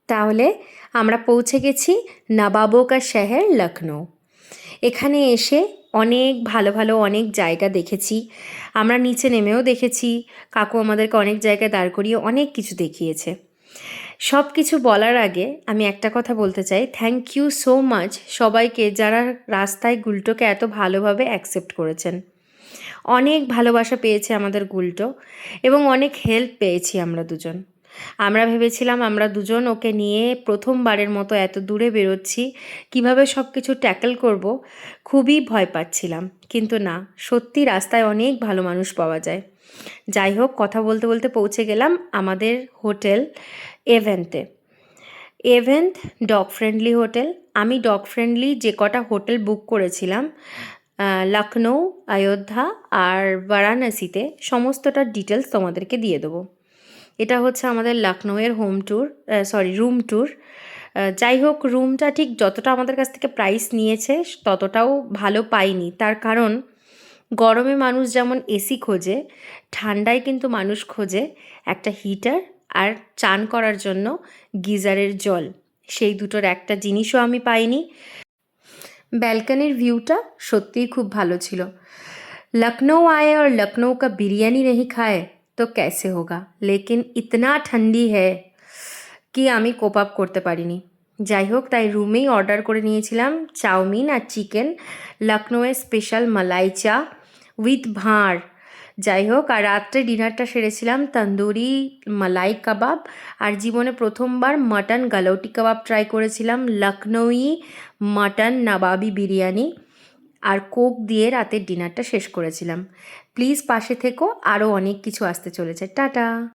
তাহলে আমরা পৌঁছে গেছি নবাবো কা শহর লখনৌ। এখানে এসে অনেক ভালো ভালো অনেক জায়গা দেখেছি। আমরা নিচে নেমেও দেখেছি, কাকু আমাদেরকে অনেক জায়গায় দাঁড় করিয়ে অনেক কিছু দেখিয়েছে। সব কিছু বলার আগে আমি একটা কথা বলতে চাই, থ্যাংক ইউ সো মাচ সবাইকে যারা রাস্তায় গুলটোকে এত ভালোভাবে অ্যাকসেপ্ট করেছেন। অনেক ভালোবাসা পেয়েছে আমাদের গুলটো এবং অনেক হেল্প পেয়েছি আমরা দুজন। আমরা ভেবেছিলাম আমরা দুজন ওকে নিয়ে প্রথমবারের মতো এত দূরে বেরোচ্ছি, কিভাবে সব কিছু ট্যাকল করব খুবই ভয় পাচ্ছিলাম, কিন্তু না, সত্যি রাস্তায় অনেক ভালো মানুষ পাওয়া যায়। যাই হোক, কথা বলতে বলতে পৌঁছে গেলাম আমাদের হোটেল এভেন্টে। Event dog friendly hotel. আমি ডগ ফ্রেন্ডলি যে কটা হোটেল বুক করেছিলাম লখনৌ, অযোধ্যা আর বারাণসীতে, সমস্তটার ডিটেলস তোমাদেরকে দিয়ে দেবো। এটা হচ্ছে আমাদের লখনৌয়ের রুম ট্যুর। যাই হোক, রুমটা ঠিক যতটা আমাদের কাছ থেকে প্রাইস নিয়েছে ততটাও ভালো পাইনি, তার কারণ গরমে মানুষ যেমন এসি খোঁজে, ঠান্ডায় কিন্তু মানুষ খোঁজে একটা হিটার আর চান করার জন্য গিজারের জল। সেই দুটোর একটা জিনিসও আমি পাইনি। ব্যালকনির ভিউটা সত্যিই খুব ভালো ছিল। लखनऊ आए और लखनऊ का बिरयानी नहीं खाए तो कैसे होगा, लेकिन इतना ठंडी है কি আমি কোপ আপ করতে পারিনি। যাই হোক, তাই রুমেই অর্ডার করে নিয়েছিলাম চাউমিন আর চিকেন, লখনৌয়ের স্পেশাল মালাই চা উইথ ভাঁড়। যাই হোক, আর রাত্রে ডিনারটা সেরেছিলাম তন্দুরি মালাই কাবাব, আর জীবনে প্রথমবার মাটন গালৌটি কাবাব ট্রাই করেছিলাম, লখনৌই মাটন নবাবি বিরিয়ানি, আর কোক দিয়ে রাতের ডিনারটা শেষ করেছিলাম। প্লিজ পাশে থেকো, আরও অনেক কিছু আসতে চলেছে। টাটা।